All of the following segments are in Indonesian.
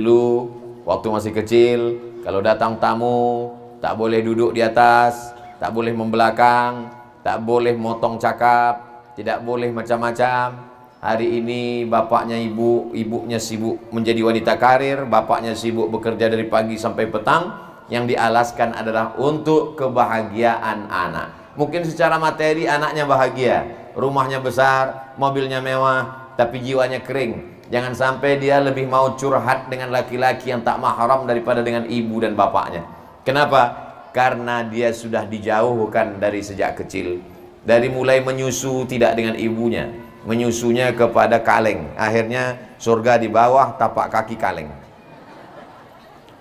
Dulu waktu masih kecil, kalau datang tamu tak boleh duduk di atas, tak boleh membelakang, tak boleh motong cakap, tidak boleh macam-macam. Hari ini bapaknya ibunya sibuk menjadi wanita karir, bapaknya sibuk bekerja dari pagi sampai petang. Yang dialaskan adalah untuk kebahagiaan anak. Mungkin secara materi anaknya bahagia, rumahnya besar, mobilnya mewah, tapi jiwanya kering. Jangan sampai dia lebih mau curhat dengan laki-laki yang tak mahram daripada dengan ibu dan bapaknya. Kenapa? Karena dia sudah dijauhkan dari sejak kecil. Dari mulai menyusu tidak dengan ibunya, menyusunya kepada kaleng. Akhirnya surga di bawah, tapak kaki kaleng.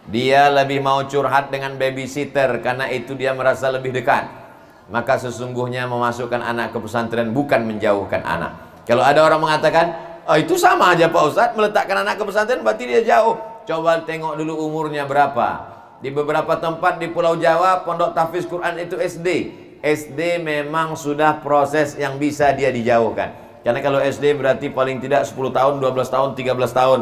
Dia lebih mau curhat dengan babysitter, karena itu dia merasa lebih dekat. Maka sesungguhnya memasukkan anak ke pesantren bukan menjauhkan anak. Kalau ada orang mengatakan, oh itu sama aja Pak Ustadz, meletakkan anak ke pesantren berarti dia jauh. Coba tengok dulu umurnya berapa. Di beberapa tempat di Pulau Jawa, pondok tahfiz Quran itu SD. SD memang sudah proses yang bisa dia dijauhkan. Karena kalau SD berarti paling tidak 10 tahun, 12 tahun, 13 tahun.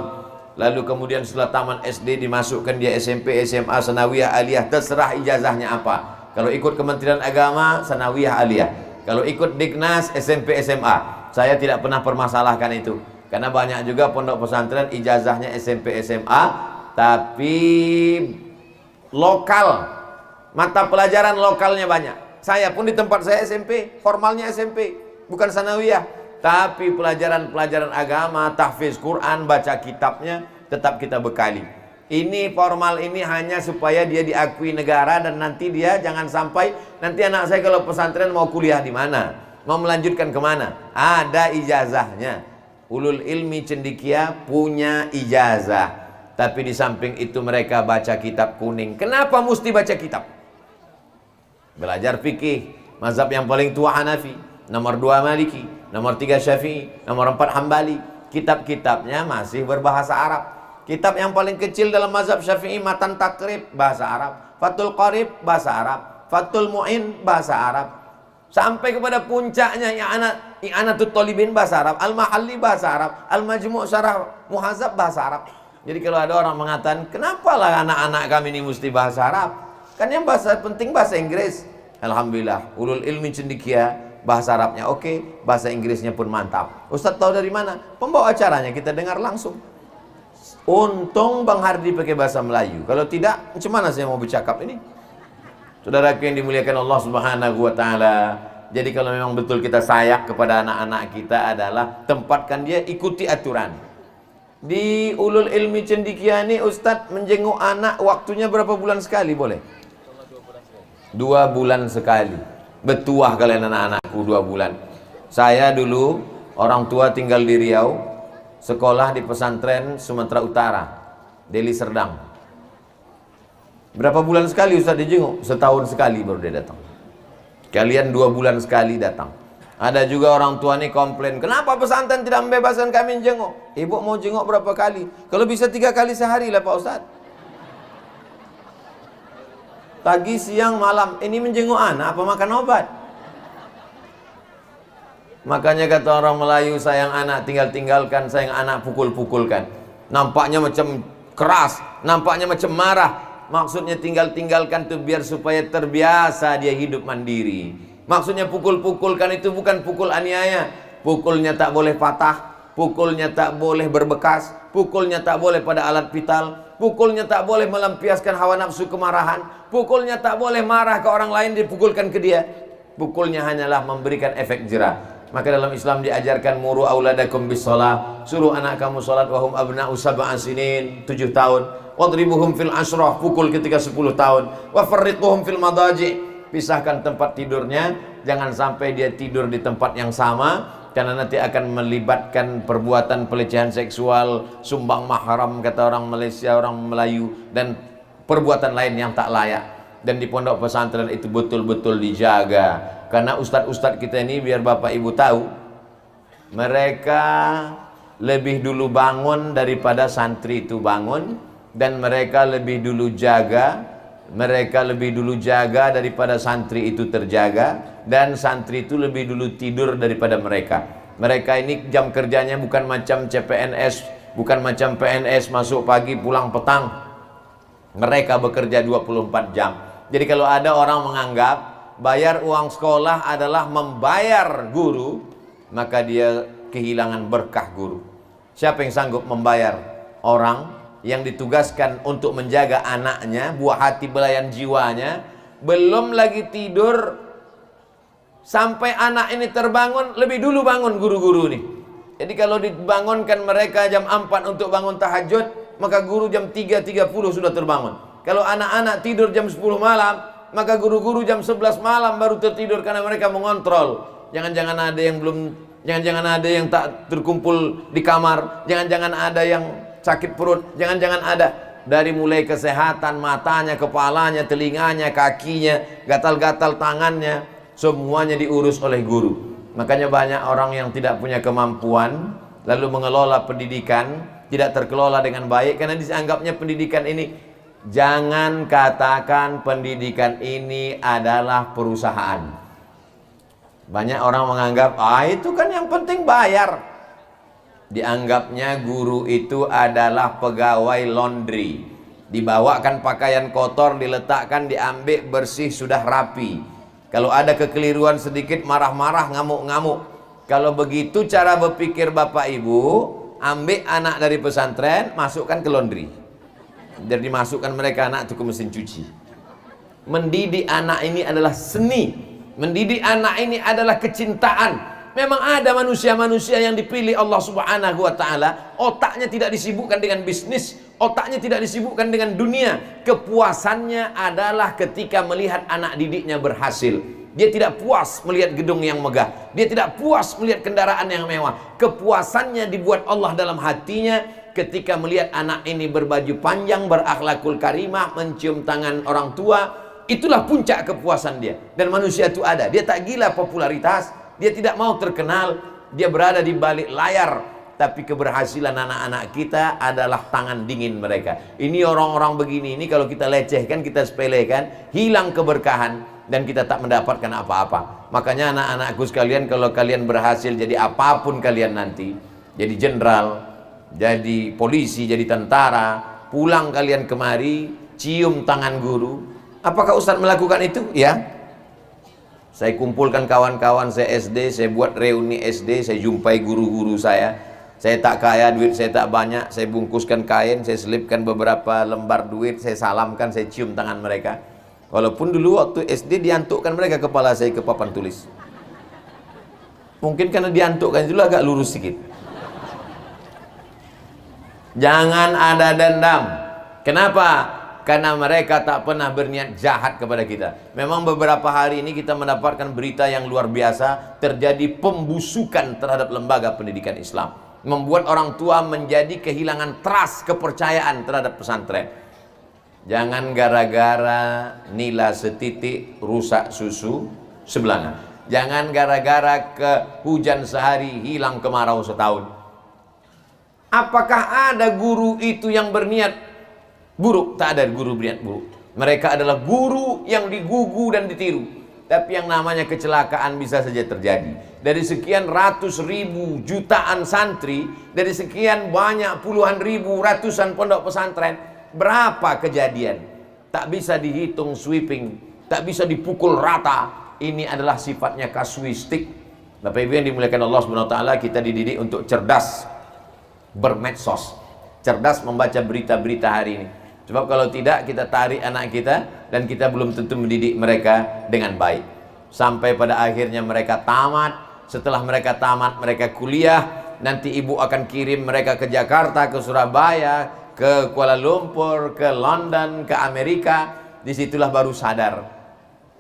Lalu kemudian setelah taman SD dimasukkan dia SMP, SMA, Sanawiyah, Aliyah, terserah ijazahnya apa. Kalau ikut Kementerian Agama, Sanawiyah, Aliyah. Kalau ikut Dignas, SMP, SMA. Saya tidak pernah permasalahkan itu. Karena banyak juga pondok pesantren ijazahnya SMP, SMA, tapi lokal, mata pelajaran lokalnya banyak. Saya pun di tempat saya SMP, formalnya SMP, bukan Sanawiyah. Tapi pelajaran-pelajaran agama, tahfiz Quran, baca kitabnya tetap kita bekali. Ini formal ini hanya supaya dia diakui negara, dan nanti dia jangan sampai nanti anak saya kalau pesantren mau kuliah di mana, mau melanjutkan kemana, ada ijazahnya. Ulul ilmi cendekia punya ijazah, tapi di samping itu mereka baca kitab kuning. Kenapa mesti baca kitab? Belajar fikih, mazhab yang paling tua Hanafi, nomor 2 Maliki, nomor 3 Syafi'i, nomor 4 Hambali. Kitab-kitabnya masih berbahasa Arab. Kitab yang paling kecil dalam mazhab Syafi'i, Matan Takrib, bahasa Arab. Fathul Qarib, bahasa Arab. Fathul Mu'in, bahasa Arab. Sampai kepada puncaknya I'anatul Talibin, bahasa Arab. Al-Mahalli, bahasa Arab. Al-Majmu' Syarah Muhazab, bahasa Arab. Jadi kalau ada orang mengatakan, kenapa lah anak-anak kami ini mesti bahasa Arab? Kan yang bahasa penting bahasa Inggris. Alhamdulillah, ulul ilmi cendekia bahasa Arabnya oke, bahasa Inggrisnya pun mantap. Ustadz tahu dari mana? Pembawa acaranya kita dengar langsung. Untung Bang Hardi pakai bahasa Melayu. Kalau tidak, macam mana saya mau bercakap ini? Saudaraku yang dimuliakan Allah Subhanahu wa taala. Jadi kalau memang betul kita sayang kepada anak-anak kita adalah tempatkan dia ikuti aturan. Di ulul ilmi cendekia ini Ustadz menjenguk anak waktunya berapa bulan sekali boleh? 2 bulan sekali. Betuah kalian anak-anakku 2 bulan. Saya dulu orang tua tinggal di Riau, sekolah di pesantren Sumatera Utara, Deli Serdang. Berapa bulan sekali Ustaz dijenguk? Setahun sekali baru dia datang. Kalian 2 bulan sekali datang. Ada juga orang tua nih komplain, kenapa pesantren tidak membebaskan kami jenguk? Ibu mau jenguk berapa kali? Kalau bisa 3 kali sehari lah Pak Ustaz. Pagi, siang, malam. Ini menjenguk anak apa makan obat? Makanya kata orang Melayu, sayang anak tinggal-tinggalkan, sayang anak pukul-pukulkan. Nampaknya macam keras, nampaknya macam marah. Maksudnya tinggal-tinggalkan itu biar supaya terbiasa dia hidup mandiri. Maksudnya pukul-pukulkan itu bukan pukul aniaya. Pukulnya tak boleh patah, pukulnya tak boleh berbekas, pukulnya tak boleh pada alat vital, pukulnya tak boleh melampiaskan hawa nafsu kemarahan, pukulnya tak boleh marah ke orang lain dipukulkan ke dia. Pukulnya hanyalah memberikan efek jerah. Maka dalam Islam diajarkan muru auladakum bis shalah, suruh anak kamu salat wahum abna'u sab'a sinin, 7 tahun. Wadribuhum fil ashrah, pukul ketika 10 tahun. Wa farriquhum fil madaji', pisahkan tempat tidurnya, jangan sampai dia tidur di tempat yang sama. Karena nanti akan melibatkan perbuatan pelecehan seksual, sumbang mahram kata orang Malaysia, orang Melayu, dan perbuatan lain yang tak layak. Dan di pondok pesantren itu betul-betul dijaga. Karena ustadz-ustadz kita ini biar bapak ibu tahu, mereka lebih dulu bangun daripada santri itu bangun, dan mereka lebih dulu jaga, mereka lebih dulu jaga daripada santri itu terjaga, dan santri itu lebih dulu tidur daripada mereka. Mereka ini jam kerjanya bukan macam CPNS Bukan macam PNS masuk pagi pulang petang. Mereka bekerja 24 jam. Jadi kalau ada orang menganggap bayar uang sekolah adalah membayar guru, maka dia kehilangan berkah guru. Siapa yang sanggup membayar orang yang ditugaskan untuk menjaga anaknya, buah hati belayan jiwanya, belum lagi tidur sampai anak ini terbangun, lebih dulu bangun guru-guru nih. Jadi kalau dibangunkan mereka jam 4 untuk bangun tahajud, maka guru jam 3.30 sudah terbangun. Kalau anak-anak tidur jam 10 malam, maka guru-guru jam 11 malam baru tertidur karena mereka mengontrol. Jangan-jangan ada yang belum, jangan-jangan ada yang tak terkumpul di kamar, jangan-jangan ada yang sakit perut, jangan-jangan ada. Dari mulai kesehatan matanya, kepalanya, telinganya, kakinya, gatal-gatal tangannya, semuanya diurus oleh guru. Makanya banyak orang yang tidak punya kemampuan lalu mengelola pendidikan tidak terkelola dengan baik karena dianggapnya pendidikan ini. Jangan katakan pendidikan ini adalah perusahaan. Banyak orang menganggap itu kan yang penting bayar. Dianggapnya guru itu adalah pegawai laundry. Dibawakan pakaian kotor, diletakkan, diambil, bersih, sudah rapi. Kalau ada kekeliruan sedikit, marah-marah, ngamuk-ngamuk. Kalau begitu cara berpikir bapak ibu, ambil anak dari pesantren, masukkan ke laundry. Jadi dimasukkan mereka anak itu ke mesin cuci. Mendidik anak ini adalah seni. Mendidik anak ini adalah kecintaan. Memang ada manusia-manusia yang dipilih Allah Subhanahu wa ta'ala, otaknya tidak disibukkan dengan bisnis, otaknya tidak disibukkan dengan dunia. Kepuasannya adalah ketika melihat anak didiknya berhasil. Dia tidak puas melihat gedung yang megah, dia tidak puas melihat kendaraan yang mewah. Kepuasannya dibuat Allah dalam hatinya ketika melihat anak ini berbaju panjang, berakhlakul karimah, mencium tangan orang tua. Itulah puncak kepuasan dia. Dan manusia itu ada, dia tak gila popularitas, dia tidak mau terkenal, dia berada di balik layar. Tapi keberhasilan anak-anak kita adalah tangan dingin mereka. Ini orang-orang begini, ini kalau kita lecehkan, kita sepelekan, hilang keberkahan dan kita tak mendapatkan apa-apa. Makanya anak-anakku sekalian, kalau kalian berhasil jadi apapun kalian nanti, jadi jenderal, jadi polisi, jadi tentara, pulang kalian kemari, cium tangan guru. Apakah Ustaz melakukan itu? Ya. Saya kumpulkan kawan-kawan saya SD, saya buat reuni SD, saya jumpai guru-guru saya. Saya tak kaya, duit saya tak banyak, saya bungkuskan kain, saya selipkan beberapa lembar duit, saya salamkan, saya cium tangan mereka. Walaupun dulu waktu SD diantukkan mereka kepala saya ke papan tulis. Mungkin karena diantukkan dulu agak lurus sedikit. Jangan ada dendam. Kenapa? Karena mereka tak pernah berniat jahat kepada kita. Memang beberapa hari ini kita mendapatkan berita yang luar biasa, terjadi pembusukan terhadap lembaga pendidikan Islam. Membuat orang tua menjadi kehilangan trust, kepercayaan terhadap pesantren. Jangan gara-gara nila setitik rusak susu sebelanga. Jangan gara-gara ke hujan sehari hilang kemarau setahun. Apakah ada guru itu yang berniat buruk? Tak ada guru berniat buruk. Mereka adalah guru yang digugu dan ditiru. Tapi yang namanya kecelakaan bisa saja terjadi. Dari sekian ratus ribu jutaan santri, dari sekian banyak puluhan ribu ratusan pondok pesantren, berapa kejadian? Tak bisa dihitung sweeping, tak bisa dipukul rata. Ini adalah sifatnya kasuistik. Bapak Ibu yang dimuliakan Allah Subhanahu wa taala, kita dididik untuk cerdas bermedsos, cerdas membaca berita-berita hari ini. Sebab kalau tidak, kita tarik anak kita dan kita belum tentu mendidik mereka dengan baik. Sampai pada akhirnya mereka tamat. Setelah mereka tamat, mereka kuliah. Nanti ibu akan kirim mereka ke Jakarta, ke Surabaya, ke Kuala Lumpur, ke London, ke Amerika. Disitulah baru sadar.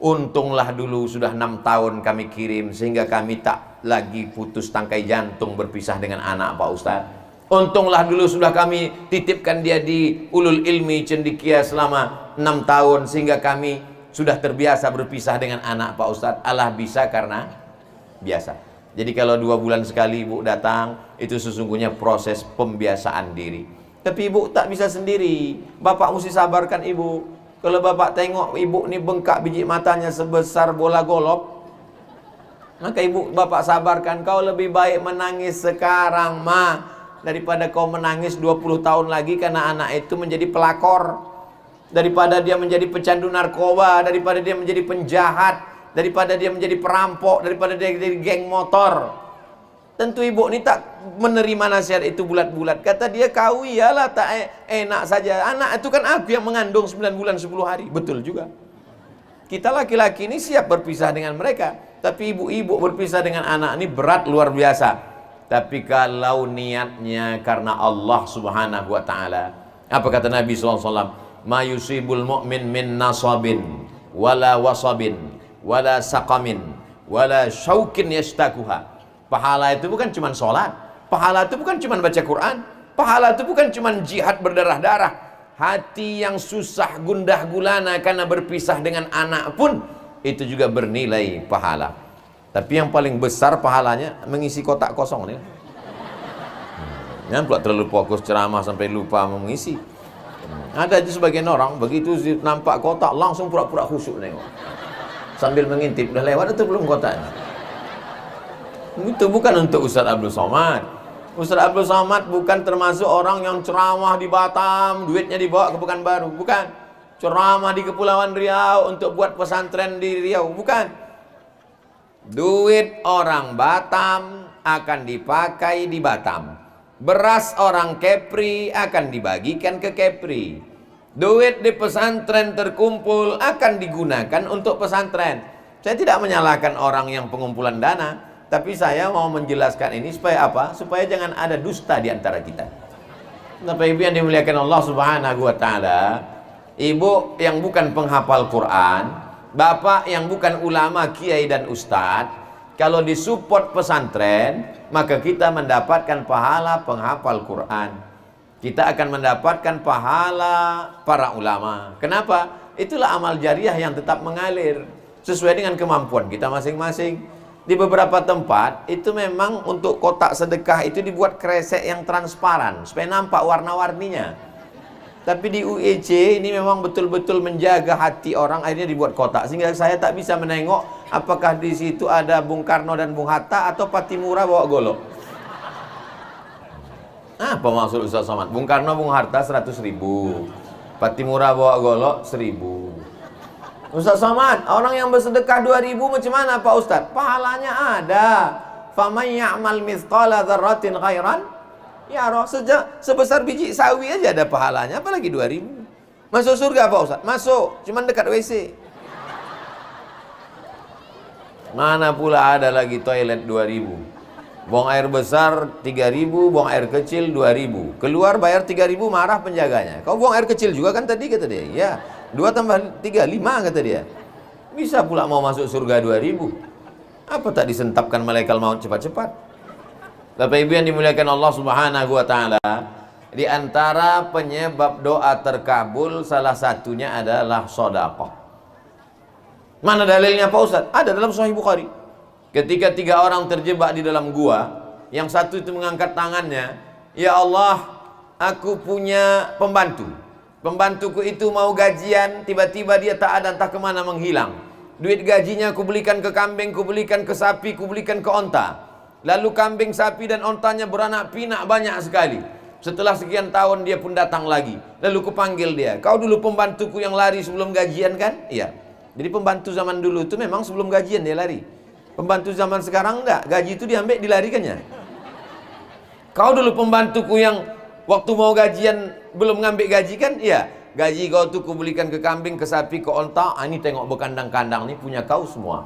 Untunglah dulu sudah 6 tahun kami kirim, sehingga kami tak lagi putus tangkai jantung berpisah dengan anak Pak Ustadz. Untunglah dulu sudah kami titipkan dia di Ulul Ilmi Cendekia selama 6 tahun, sehingga kami sudah terbiasa berpisah dengan anak Pak Ustadz. Allah bisa karena biasa. Jadi kalau 2 bulan sekali ibu datang, itu sesungguhnya proses pembiasaan diri. Tapi ibu tak bisa sendiri, bapak mesti sabarkan ibu. Kalau bapak tengok ibu ni bengkak biji matanya sebesar bola golop, maka ibu bapak sabarkan. Kau lebih baik menangis sekarang, Ma. daripada kau menangis 20 tahun lagi karena anak itu menjadi pelakor, daripada dia menjadi pecandu narkoba, daripada dia menjadi penjahat, daripada dia menjadi perampok, daripada dia jadi geng motor. Tentu ibu ini tak menerima nasihat itu bulat-bulat. Kata dia, kau iyalah tak enak saja. Anak itu kan aku yang mengandung 9 bulan 10 hari. Betul juga. Kita laki-laki ini siap berpisah dengan mereka. Tapi ibu-ibu berpisah dengan anak ini berat luar biasa. Tapi kalau niatnya karena Allah subhanahu wa ta'ala, apa kata Nabi SAW? Ma yusibul mu'min min nasabin wala wasabin wala saqamin wala syaukin yastakuha. Pahala itu bukan cuma sholat, pahala itu bukan cuma baca Quran, pahala itu bukan cuma jihad berdarah-darah. Hati yang susah gundah gulana karena berpisah dengan anak pun itu juga bernilai pahala. Tapi yang paling besar pahalanya mengisi kotak kosong nih. Jangan pula terlalu fokus ceramah sampai lupa mengisi. Ada aja sebagian orang begitu nampak kotak langsung pura-pura khusyuk nengok. Sambil mengintip, udah lewat atau belum kotaknya? Itu bukan untuk Ustaz Abdul Somad. Ustaz Abdul Somad bukan termasuk orang yang ceramah di Batam, duitnya dibawa ke Pekanbaru, bukan. Ceramah di Kepulauan Riau untuk buat pesantren di Riau, bukan. Duit orang Batam akan dipakai di Batam. Beras orang Kepri akan dibagikan ke Kepri. Duit di pesantren terkumpul akan digunakan untuk pesantren. Saya tidak menyalahkan orang yang pengumpulan dana, tapi saya mau menjelaskan ini supaya apa? Supaya jangan ada dusta di antara kita. Bapak Ibu yang dimuliakan Allah Subhanahu wa taala, ibu yang bukan penghafal Quran, bapak yang bukan ulama, kiai dan ustadz, kalau disupport pesantren, maka kita mendapatkan pahala penghafal Quran. Kita akan mendapatkan pahala para ulama. Kenapa? Itulah amal jariah yang tetap mengalir sesuai dengan kemampuan kita masing-masing. Di beberapa tempat itu memang untuk kotak sedekah itu dibuat kresek yang transparan supaya nampak warna-warninya. Tapi di UEC ini memang betul-betul menjaga hati orang, akhirnya dibuat kotak sehingga saya tak bisa menengok apakah di situ ada Bung Karno dan Bung Hatta atau Patimura bawa golok. Apa maksud Ustaz Somad? Bung Karno Bung Hatta 100.000, Patimura bawa golok 1.000. Ustaz Somad, orang yang bersedekah 2.000 macam mana Pak Ustaz? Pahalanya ada. Faman ya'mal mithqala dzarratin khairan ya roh, sebesar biji sawi aja ada pahalanya, apalagi 2.000. Masuk surga Pak Ustaz? Masuk, cuman dekat WC. Mana pula ada lagi toilet 2.000. Buang air besar 3.000, buang air kecil 2.000. Keluar bayar 3.000, marah penjaganya. Kau buang air kecil juga kan tadi, kata dia. Ya, 2 tambah 3, 5 kata dia. Bisa pula mau masuk surga 2.000. Apa tak disentapkan malaikat maut cepat-cepat? Bapak Ibu yang dimuliakan Allah Subhanahu wa taala, di antara penyebab doa terkabul salah satunya adalah sedekah. Mana dalilnya Pak Ustaz? Ada dalam Sahih Bukhari. Ketika 3 orang terjebak di dalam gua, yang satu itu mengangkat tangannya, "Ya Allah, aku punya pembantu. Pembantuku itu mau gajian, tiba-tiba dia tak ada, entah kemana menghilang. Duit gajinya aku belikan ke kambing, aku belikan ke sapi, aku belikan ke onta. Lalu kambing, sapi dan ontanya beranak pinak banyak sekali. Setelah sekian tahun dia pun datang lagi. Lalu kupanggil dia, kau dulu pembantuku yang lari sebelum gajian kan?" Iya. Jadi pembantu zaman dulu itu memang sebelum gajian dia lari. Pembantu zaman sekarang enggak, gaji itu diambil dilarikannya. Kau dulu pembantuku yang waktu mau gajian belum ngambil gaji kan? Iya. Gaji kau tuh kubelikan ke kambing, ke sapi, ke onta. Ini tengok berkandang-kandang nih punya kau semua.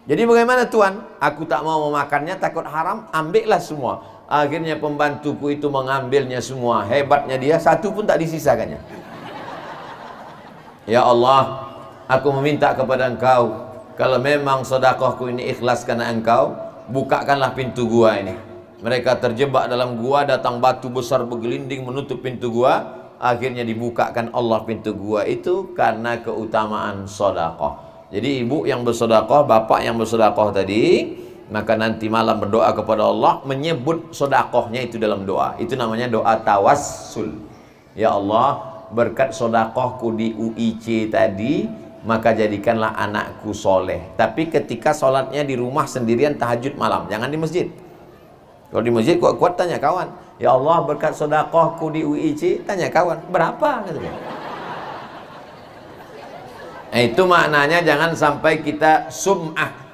Jadi bagaimana Tuan? Aku tak mau memakannya, takut haram, ambillah semua. Akhirnya pembantuku itu mengambilnya semua. Hebatnya dia, satu pun tak disisakannya. Ya Allah, aku meminta kepada Engkau, kalau memang sedekahku ini ikhlas karena Engkau, bukakanlah pintu gua ini. Mereka terjebak dalam gua, datang batu besar bergelinding menutup pintu gua. Akhirnya dibukakan Allah pintu gua itu karena keutamaan sedekah. Jadi ibu yang bersedekah, bapak yang bersedekah tadi, maka nanti malam berdoa kepada Allah, menyebut sedekahnya itu dalam doa. Itu namanya doa tawassul. Ya Allah, berkat sedekahku di UIC tadi, maka jadikanlah anakku soleh. Tapi ketika sholatnya di rumah sendirian tahajud malam, jangan di masjid. Kalau di masjid kuat-kuat tanya kawan, Ya Allah, berkat sedekahku di UIC, tanya kawan, berapa? Gitu. Itu maknanya jangan sampai kita sum'ah.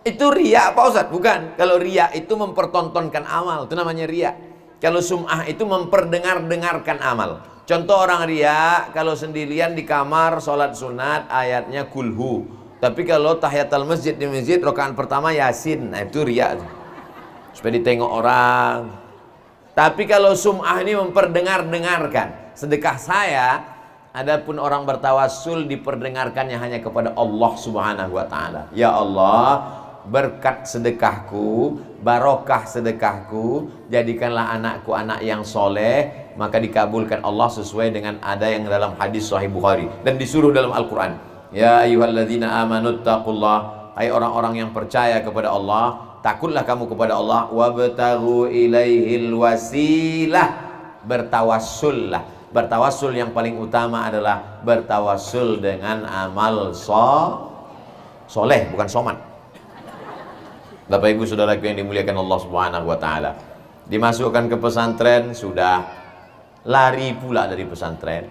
Itu riya Pak Ustadz? Bukan. Kalau riya itu mempertontonkan amal, itu namanya riya. Kalau sum'ah itu memperdengar-dengarkan amal. Contoh orang riya, kalau sendirian di kamar sholat sunat ayatnya kulhu. Tapi kalau tahiyatul masjid di masjid rakaat pertama yasin, nah itu riya. Supaya ditengok orang. Tapi kalau sum'ah ini memperdengar-dengarkan. Sedekah saya, adapun orang bertawassul diperdengarkannya hanya kepada Allah Subhanahu wa taala. Ya Allah, berkat sedekahku, barokah sedekahku, jadikanlah anakku anak yang soleh, maka dikabulkan Allah sesuai dengan ada yang dalam hadis Sahih Bukhari dan disuruh dalam Al-Quran. Ya ayyuhalladzina amanuttaqullah, hai orang-orang yang percaya kepada Allah, takutlah kamu kepada Allah, wabtaghu ilaihil wasilah, bertawassullah. Bertawassul yang paling utama adalah bertawassul dengan amal soleh, bukan somat. Bapak Ibu Saudaraku yang dimuliakan Allah Subhanahu wa taala. Dimasukkan ke pesantren sudah, lari pula dari pesantren.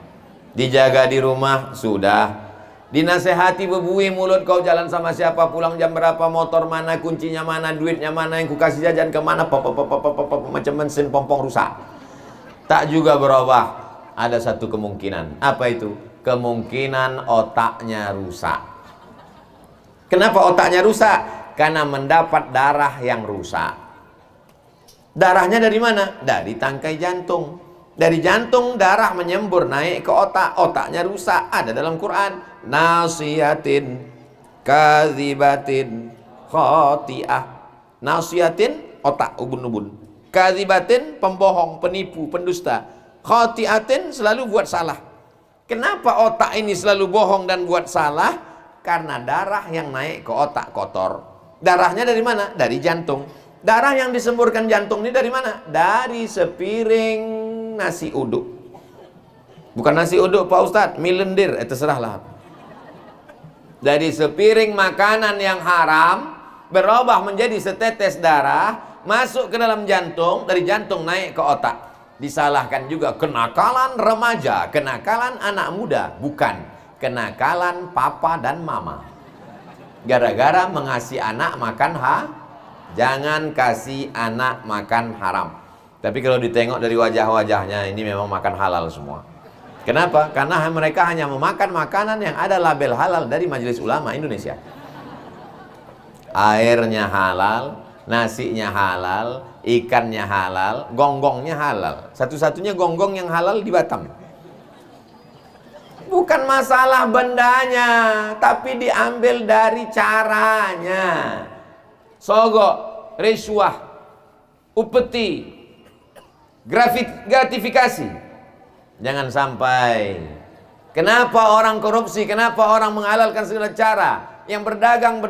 Dijaga di rumah sudah. Dinasehati bebui mulut, kau jalan sama siapa, pulang jam berapa, motor mana, kuncinya mana, duitnya mana, yang ku kasih jajan kemana, macam mesin pompong rusak. Tak juga berubah. Ada satu kemungkinan. Apa itu? Kemungkinan otaknya rusak. Kenapa otaknya rusak? Karena mendapat darah yang rusak. Darahnya dari mana? Dari tangkai jantung. Dari jantung darah menyembur naik ke otak. Otaknya rusak. Ada dalam Quran. Nasiyatin kadzibatin khati'ah. Nasiyatin otak, ubun-ubun. Kadzibatin pembohong, penipu, pendusta. Khati'atin selalu buat salah. Kenapa otak ini selalu bohong dan buat salah? Karena darah yang naik ke otak kotor. Darahnya dari mana? Dari jantung. Darah yang disemburkan jantung ini dari mana? Dari sepiring nasi uduk. Bukan nasi uduk Pak Ustadz, mie lendir, terserahlah. Dari sepiring makanan yang haram berubah menjadi setetes darah, masuk ke dalam jantung, dari jantung naik ke otak. Disalahkan juga kenakalan remaja, kenakalan anak muda, bukan kenakalan papa dan mama. Gara-gara mengasihi anak makan jangan kasih anak makan haram. Tapi kalau ditengok dari wajah-wajahnya, ini memang makan halal semua. Kenapa? Karena mereka hanya memakan makanan yang ada label halal dari Majelis Ulama Indonesia. Airnya halal, nasinya halal, ikannya halal, gonggongnya halal. Satu-satunya gonggong yang halal di Batam. Bukan masalah bendanya, tapi diambil dari caranya. Sogok, risuah, upeti, gratifikasi. Jangan sampai. Kenapa orang korupsi? Kenapa orang menghalalkan segala cara? Yang berdagang,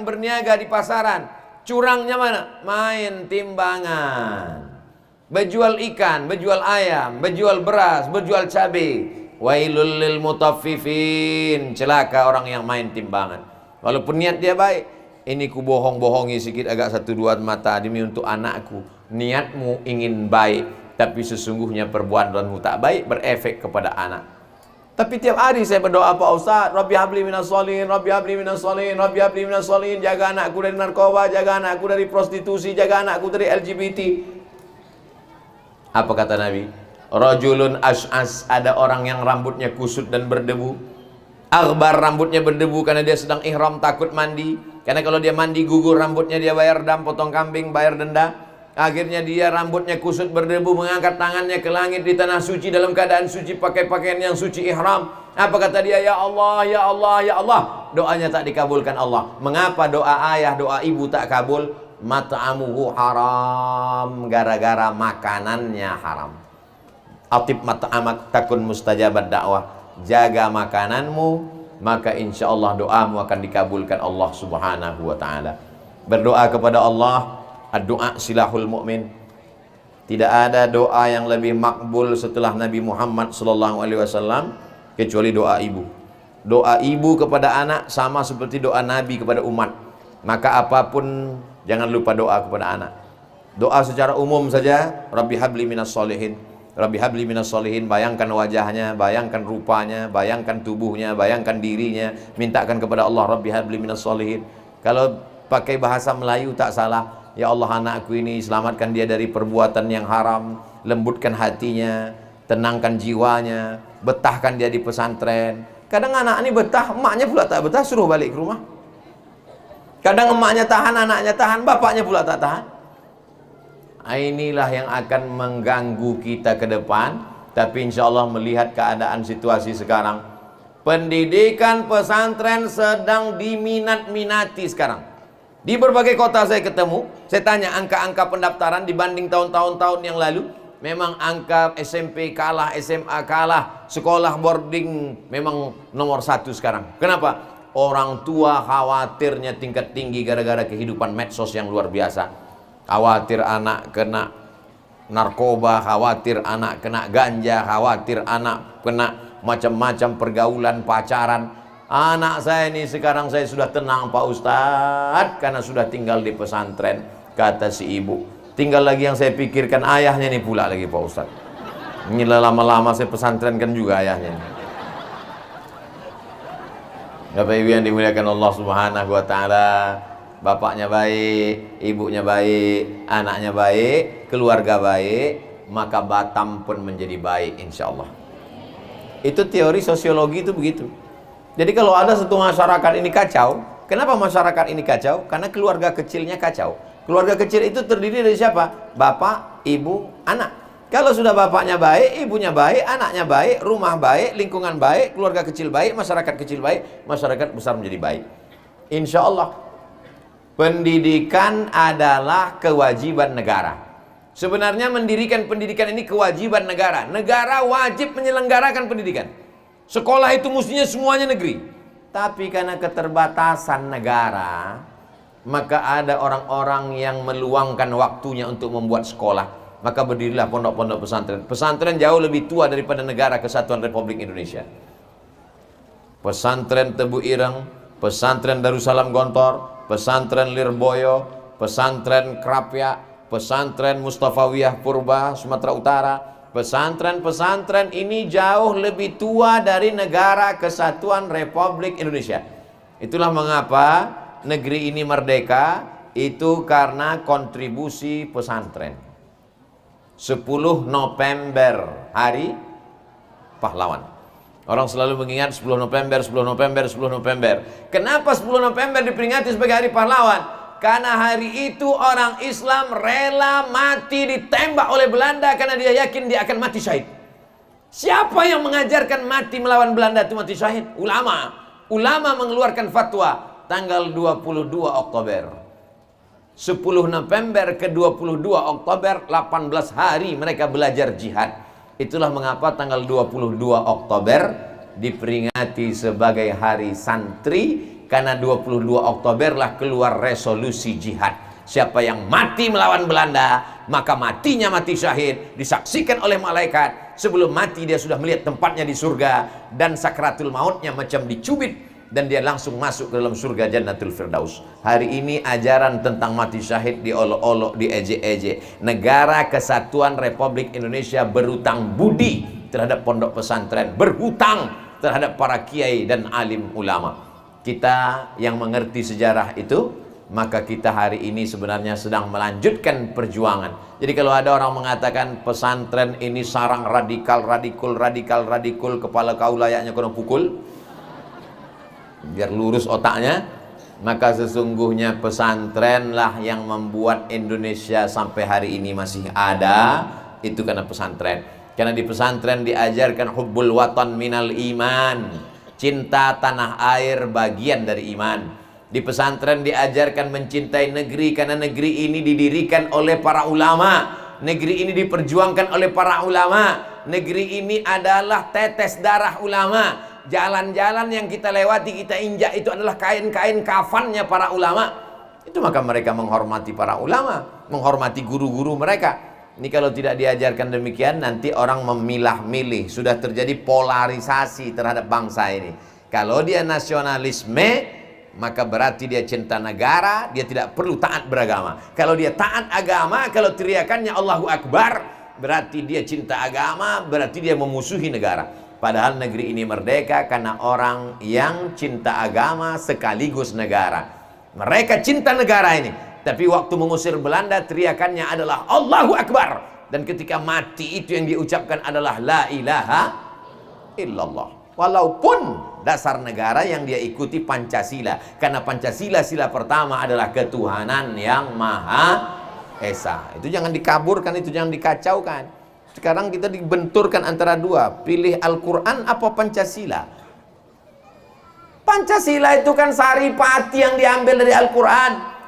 berniaga di pasaran. Curangnya mana? Main timbangan. Berjual ikan, berjual ayam, berjual beras, berjual cabai. Wailul lil mutaffifin, celaka orang yang main timbangan. Walaupun niat dia baik, ini ku bohong-bohongi sedikit agak 1-2 mata demi untuk anakku. Niatmu ingin baik, tapi sesungguhnya perbuatanmu tak baik, berefek kepada anak. Tapi tiap hari saya berdoa, Pak Ustaz, Rabbi habli minas sholihin, Rabbi habli minas sholihin, Rabbi habli minas sholihin, jaga anakku dari narkoba, jaga anakku dari prostitusi, jaga anakku dari LGBT. Apa kata Nabi? Rajulun ash'as, ada orang yang rambutnya kusut dan berdebu. Aghbar, rambutnya berdebu karena dia sedang ihram, takut mandi. Karena kalau dia mandi gugur rambutnya, dia bayar dam, potong kambing, bayar denda. Akhirnya dia rambutnya kusut berdebu, mengangkat tangannya ke langit di tanah suci dalam keadaan suci, pakai pakaian yang suci ihram. Apa kata dia? Ya Allah, ya Allah, ya Allah. Doanya tak dikabulkan Allah. Mengapa doa ayah, doa ibu tak kabul? Mat'amuhu haram, gara-gara makanannya haram. Atib mat'amak takun mustajabat dakwah. Jaga makananmu, maka insya Allah doamu akan dikabulkan Allah Subhanahu wa ta'ala. Berdoa kepada Allah, doa silahul mu'min. Tidak ada doa yang lebih makbul setelah Nabi Muhammad SAW kecuali doa ibu. Doa ibu kepada anak sama seperti doa Nabi kepada umat. Maka apapun jangan lupa doa kepada anak. Doa secara umum saja, Rabbi habli minas solihin, Rabbi habli minas solihin. Bayangkan wajahnya, bayangkan rupanya, bayangkan tubuhnya, bayangkan dirinya, mintakan kepada Allah, Rabbi habli minas solihin. Kalau pakai bahasa Melayu tak salah, ya Allah, anakku ini selamatkan dia dari perbuatan yang haram, lembutkan hatinya, tenangkan jiwanya, betahkan dia di pesantren. Kadang anak ini betah, emaknya pula tak betah, suruh balik ke rumah. Kadang emaknya tahan, anaknya tahan, bapaknya pula tak tahan. Inilah yang akan mengganggu kita ke depan. Tapi insya Allah melihat keadaan situasi sekarang, pendidikan pesantren sedang diminat-minati sekarang. Di berbagai kota saya ketemu, saya tanya angka-angka pendaftaran dibanding tahun-tahun yang lalu. Memang angka SMP kalah, SMA kalah, sekolah boarding memang nomor 1 sekarang. Kenapa? Orang tua khawatirnya tingkat tinggi gara-gara kehidupan medsos yang luar biasa. Khawatir anak kena narkoba, khawatir anak kena ganja, khawatir anak kena macam-macam pergaulan, pacaran. Anak saya ini sekarang saya sudah tenang Pak Ustadz, karena sudah tinggal di pesantren, kata si ibu. Tinggal lagi yang saya pikirkan ayahnya nih pula lagi Pak Ustadz. Ini lama-lama saya pesantrenkan juga ayahnya. Bapak Ibu yang dimuliakan Allah Subhanahu wa taala, bapaknya baik, ibunya baik, anaknya baik, keluarga baik, maka Batam pun menjadi baik insya Allah. Itu teori sosiologi itu begitu. Jadi kalau ada satu masyarakat ini kacau, kenapa masyarakat ini kacau? Karena keluarga kecilnya kacau. Keluarga kecil itu terdiri dari siapa? Bapak, ibu, anak. Kalau sudah bapaknya baik, ibunya baik, anaknya baik, rumah baik, lingkungan baik, keluarga kecil baik, masyarakat kecil baik, masyarakat besar menjadi baik. Insya Allah. Pendidikan adalah kewajiban negara. Sebenarnya mendirikan pendidikan ini kewajiban negara. Negara wajib menyelenggarakan pendidikan. Sekolah itu mestinya semuanya negeri. Tapi karena keterbatasan negara, maka ada orang-orang yang meluangkan waktunya untuk membuat sekolah. Maka berdirilah pondok-pondok pesantren. Pesantren jauh lebih tua daripada Negara Kesatuan Republik Indonesia. Pesantren Tebu Ireng, pesantren Darussalam Gontor, pesantren Lirboyo, pesantren Krapya, pesantren Mustafawiyah Purba, Sumatera Utara. Pesantren-pesantren ini jauh lebih tua dari Negara Kesatuan Republik Indonesia. Itulah mengapa negeri ini merdeka, itu karena kontribusi pesantren. 10 November, hari pahlawan. Orang selalu mengingat 10 November, 10 November, 10 November. Kenapa 10 November diperingati sebagai hari pahlawan? Karena hari itu orang Islam rela mati ditembak oleh Belanda karena dia yakin dia akan mati syahid. Siapa yang mengajarkan mati melawan Belanda itu mati syahid? Ulama. Ulama mengeluarkan fatwa tanggal 22 Oktober. 10 November ke 22 Oktober, 18 hari mereka belajar jihad. Itulah mengapa tanggal 22 Oktober diperingati sebagai hari santri. Karena 22 Oktober lah keluar resolusi jihad. Siapa yang mati melawan Belanda, maka matinya mati syahid, disaksikan oleh malaikat. Sebelum mati dia sudah melihat tempatnya di surga, dan sakratul mautnya macam dicubit, dan dia langsung masuk ke dalam surga Jannatul Firdaus. Hari ini ajaran tentang mati syahid diolok-olok, diejek-ejek. Negara Kesatuan Republik Indonesia berhutang budi terhadap pondok pesantren, berhutang terhadap para kiai dan alim ulama. Kita yang mengerti sejarah itu, maka kita hari ini sebenarnya sedang melanjutkan perjuangan. Jadi kalau ada orang mengatakan pesantren ini sarang radikal, radikal, kepala kau layaknya kena pukul, biar lurus otaknya, maka sesungguhnya pesantrenlah yang membuat Indonesia sampai hari ini masih ada. Itu karena pesantren. Karena di pesantren diajarkan hubbul watan minal iman. Cinta tanah air bagian dari iman. Di pesantren diajarkan mencintai negeri, karena negeri ini didirikan oleh para ulama. Negeri ini diperjuangkan oleh para ulama. Negeri ini adalah tetes darah ulama. Jalan-jalan yang kita lewati, kita injak itu adalah kain-kain kafannya para ulama. Itu maka mereka menghormati para ulama, menghormati guru-guru mereka. Ini kalau tidak diajarkan demikian, nanti orang memilah-milih. Sudah terjadi polarisasi terhadap bangsa ini. Kalau dia nasionalisme, maka berarti dia cinta negara, dia tidak perlu taat beragama. Kalau dia taat agama, kalau teriakannya Allahu Akbar, berarti dia cinta agama, berarti dia memusuhi negara. Padahal negeri ini merdeka karena orang yang cinta agama sekaligus negara. Mereka cinta negara ini, tapi waktu mengusir Belanda teriakannya adalah Allahu Akbar. Dan ketika mati itu yang diucapkan adalah la ilaha illallah. Walaupun dasar negara yang dia ikuti Pancasila, karena Pancasila sila pertama adalah ketuhanan yang Maha Esa. Itu jangan dikaburkan, itu jangan dikacaukan. Sekarang kita dibenturkan antara dua, pilih Al-Quran apa Pancasila. Pancasila itu kan saripati yang diambil dari Al-Quran.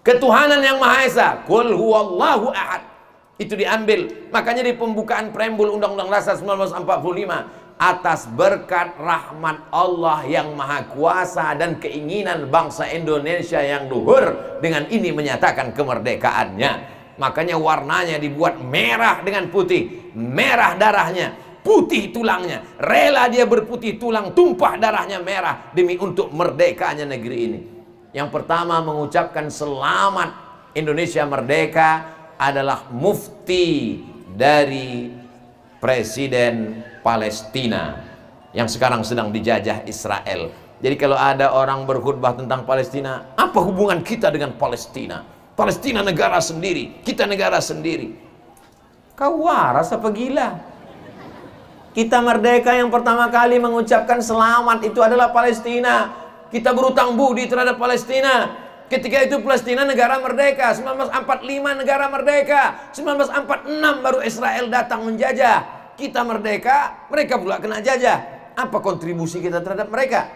Ketuhanan yang Maha Esa, Qul huwallahu ahad, itu diambil. Makanya di pembukaan preambul Undang-Undang Dasar 1945, atas berkat rahmat Allah yang Maha Kuasa dan keinginan bangsa Indonesia yang luhur, dengan ini menyatakan kemerdekaannya. Makanya warnanya dibuat merah dengan putih, merah darahnya, putih tulangnya, rela dia berputih tulang, tumpah darahnya merah demi untuk merdekanya negeri ini. Yang pertama mengucapkan selamat Indonesia merdeka adalah mufti dari Presiden Palestina yang sekarang sedang dijajah Israel. Jadi kalau ada orang berkhutbah tentang Palestina, apa hubungan kita dengan Palestina? Palestina negara sendiri, kita negara sendiri. Kau waras apa gila? Kita merdeka yang pertama kali mengucapkan selamat itu adalah Palestina. Kita berutang budi terhadap Palestina. Ketika itu Palestina negara merdeka, 1945 negara merdeka, 1946 baru Israel datang menjajah. Kita merdeka, mereka pula kena jajah. Apa kontribusi kita terhadap mereka?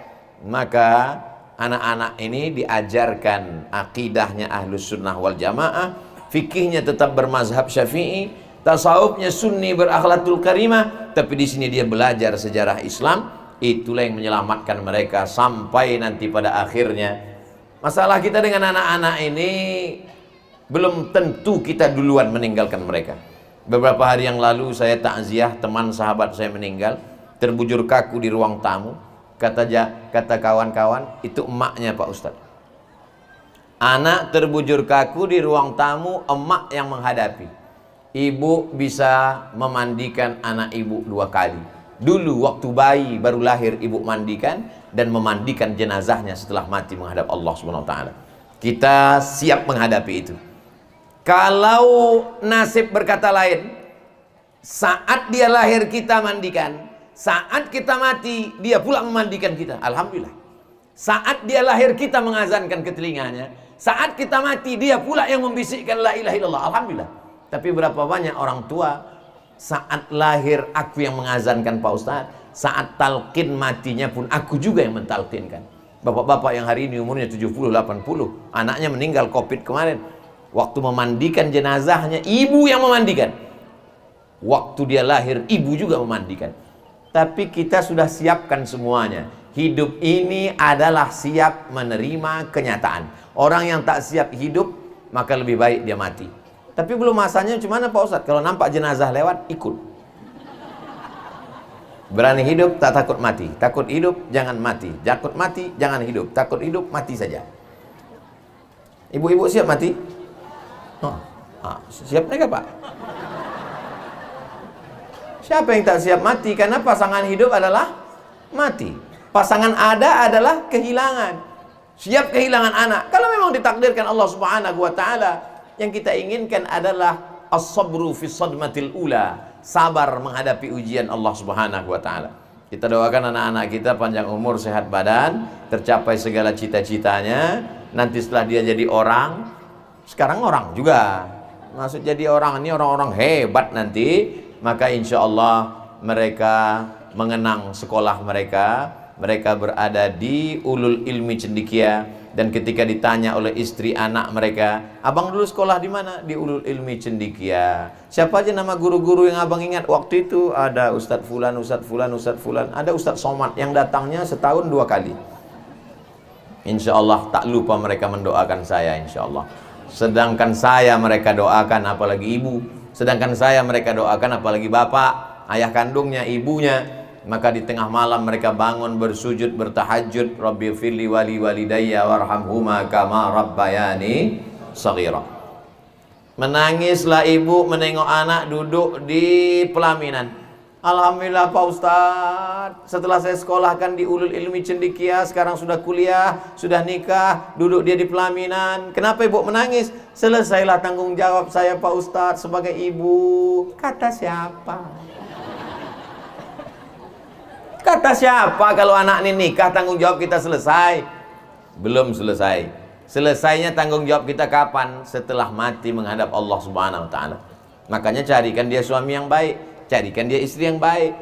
Maka anak-anak ini diajarkan akidahnya Ahlus Sunnah wal Jamaah, fikihnya tetap bermazhab Syafi'i, tasawufnya Sunni berakhlakul karimah, tapi di sini dia belajar sejarah Islam. Itulah yang menyelamatkan mereka sampai nanti pada akhirnya. Masalah kita dengan anak-anak ini, belum tentu kita duluan meninggalkan mereka. Beberapa hari yang lalu saya takziah teman sahabat saya meninggal, terbujur kaku di ruang tamu. Kata kawan-kawan, itu emaknya Pak Ustadz. Anak terbujur kaku di ruang tamu, emak yang menghadapi. Ibu bisa memandikan anak ibu 2 kali. Dulu waktu bayi baru lahir ibu mandikan, dan memandikan jenazahnya setelah mati menghadap Allah SWT. Kita siap menghadapi itu. Kalau nasib berkata lain, saat dia lahir kita mandikan, saat kita mati dia pula memandikan kita, alhamdulillah. Saat dia lahir kita mengazankan ke telinganya, saat kita mati dia pula yang membisikkan la ilaha illallah, alhamdulillah. Tapi berapa banyak orang tua saat lahir aku yang mengazankan Pak Ustadz, saat talqin matinya pun aku juga yang mentalqinkan. Bapak-bapak yang hari ini umurnya 70-80, anaknya meninggal COVID kemarin, waktu memandikan jenazahnya ibu yang memandikan. Waktu dia lahir ibu juga memandikan. Tapi kita sudah siapkan semuanya. Hidup ini adalah siap menerima kenyataan. Orang yang tak siap hidup, maka lebih baik dia mati. Tapi belum masanya gimana Pak Ustadz? Kalau nampak jenazah lewat, ikut. Berani hidup, tak takut mati. Takut hidup, jangan mati. Takut mati, jangan hidup. Takut hidup, mati saja. Ibu-ibu siap mati? Oh, siap mereka Pak? Siapa yang tak siap mati? Karena pasangan hidup adalah mati. Pasangan ada adalah kehilangan. Siap kehilangan anak. Kalau memang ditakdirkan Allah Subhanahu wa Ta'ala, yang kita inginkan adalah as-sabru fi sadmatil ula, sabar menghadapi ujian Allah Subhanahu wa Ta'ala. Kita doakan anak-anak kita panjang umur, sehat badan, tercapai segala cita-citanya. Nanti setelah dia jadi orang, sekarang orang juga, maksud jadi orang, ini orang-orang hebat nanti, maka insya Allah mereka mengenang sekolah mereka, mereka berada di ulul ilmi cendekia. Dan ketika ditanya oleh istri anak mereka, abang dulu sekolah di mana? Di ulul ilmi cendekia. Siapa aja nama guru-guru yang abang ingat? Waktu itu ada Ustadz Fulan, Ustadz Fulan, Ustadz Fulan. Ada Ustadz Somad yang datangnya setahun 2 kali. Insya Allah tak lupa mereka mendoakan saya, insya Allah. Sedangkan saya mereka doakan, apalagi ibu. Sedangkan saya mereka doakan, apalagi bapak, ayah kandungnya, ibunya. Maka di tengah malam mereka bangun bersujud bertahajud, Rabbi firli wali walidayya warhamhuma kama rabbayani shaghira. Menangislah ibu menengok anak duduk di pelaminan. Alhamdulillah Pak Ustadz, setelah saya sekolahkan di Ulul Ilmi Cendekia, sekarang sudah kuliah, sudah nikah, duduk dia di pelaminan. Kenapa ibu menangis? Selesailah tanggung jawab saya Pak Ustadz sebagai ibu. Kata siapa? Kata siapa kalau anak ini nikah tanggung jawab kita selesai? Belum selesai. Selesainya tanggung jawab kita kapan? Setelah mati menghadap Allah Subhanahu wa taala. Makanya carikan dia suami yang baik. Carikan dia istri yang baik.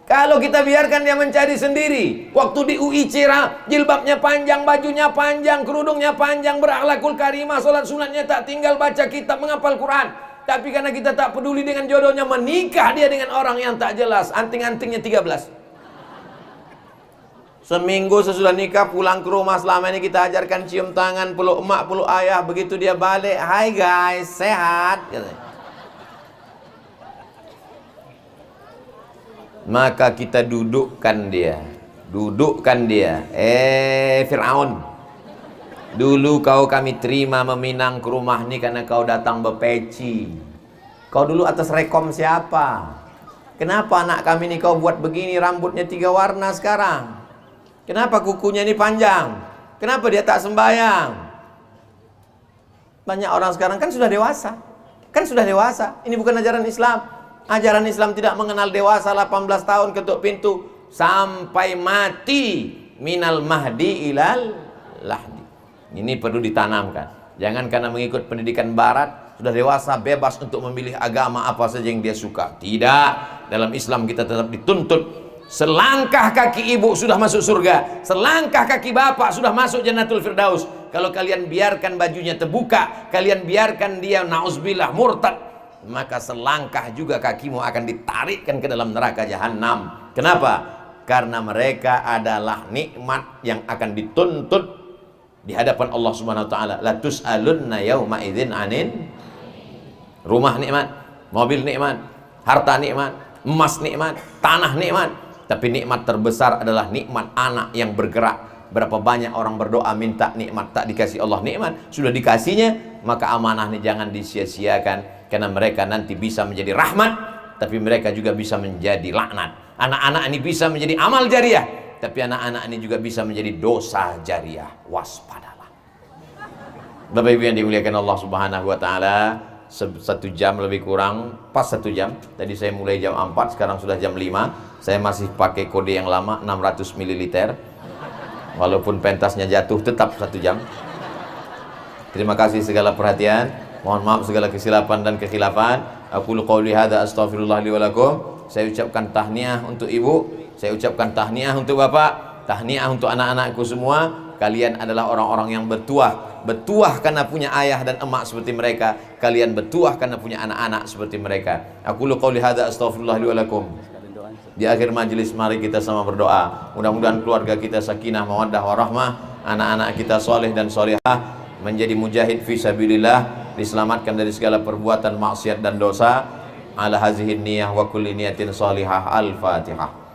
Kalau kita biarkan dia mencari sendiri, waktu di UI Cira, jilbabnya panjang, bajunya panjang, kerudungnya panjang, berakhlakul karimah, sholat sunatnya tak tinggal, baca kitab, menghafal Quran. Tapi karena kita tak peduli dengan jodohnya, menikah dia dengan orang yang tak jelas, anting-antingnya 13. Seminggu sesudah nikah pulang ke rumah, selama ini kita ajarkan cium tangan, peluk emak, peluk ayah. Begitu dia balik, hai guys, sehat, katanya. Maka kita dudukkan dia. Fir'aun, dulu kau kami terima meminang ke rumah ini karena kau datang berpeci. Kau dulu atas rekom siapa? Kenapa anak kami ini kau buat begini, rambutnya 3 warna sekarang? Kenapa kukunya ini panjang? Kenapa dia tak sembahyang? Banyak orang sekarang kan sudah dewasa. Ini bukan ajaran Islam. Ajaran Islam tidak mengenal dewasa. 18 tahun ketuk pintu sampai mati, minal mahdi ilal lahdi. Ini perlu ditanamkan. Jangan karena mengikut pendidikan barat sudah dewasa bebas untuk memilih agama apa saja yang dia suka. Tidak. Dalam Islam kita tetap dituntut. Selangkah kaki ibu sudah masuk surga, selangkah kaki bapak sudah masuk Jannatul Firdaus. Kalau kalian biarkan bajunya terbuka, kalian biarkan dia na'udzubillah murtad, maka selangkah juga kakimu akan ditarikkan ke dalam neraka jahanam. Kenapa? Karena mereka adalah nikmat yang akan dituntut di hadapan Allah Subhanahu wa taala. La tus'alunna yauma idzin anin. Rumah nikmat, mobil nikmat, harta nikmat, emas nikmat, tanah nikmat. Tapi nikmat terbesar adalah nikmat anak yang bergerak. Berapa banyak orang berdoa minta nikmat, tak dikasih Allah nikmat. Sudah dikasihnya, maka amanah ini jangan disia-siakan. Karena mereka nanti bisa menjadi rahmat, tapi mereka juga bisa menjadi laknat. Anak-anak ini bisa menjadi amal jariah, tapi anak-anak ini juga bisa menjadi dosa jariah. Waspadalah. Bapak Ibu yang dimuliakan Allah Subhanahu wa taala, 1 jam lebih kurang, pas 1 jam. Tadi saya mulai jam 4, sekarang sudah jam 5. Saya masih pakai kode yang lama, 600 ml. Walaupun pentasnya jatuh, tetap 1 jam. Terima kasih segala perhatian. Mohon maaf segala kesilapan dan kekhilafan. Aqulu qouli hadza astaghfirullah li wa lakum. Saya ucapkan tahniah untuk ibu, saya ucapkan tahniah untuk bapak, tahniah untuk anak-anakku semua. Kalian adalah orang-orang yang bertuah. Bertuah karena punya ayah dan emak seperti mereka. Kalian bertuah karena punya anak-anak seperti mereka. Aqulu qouli hadza astaghfirullah li wa lakum. Di akhir majelis mari kita sama berdoa. Mudah-mudahan keluarga kita sakinah, mawaddah, warahmah, anak-anak kita soleh dan solehah, menjadi mujahid fi sabilillah, diselamatkan dari segala perbuatan maksiat dan dosa. Ala hazihin niyah wa kulli niyatin salihah. Al-Fatihah.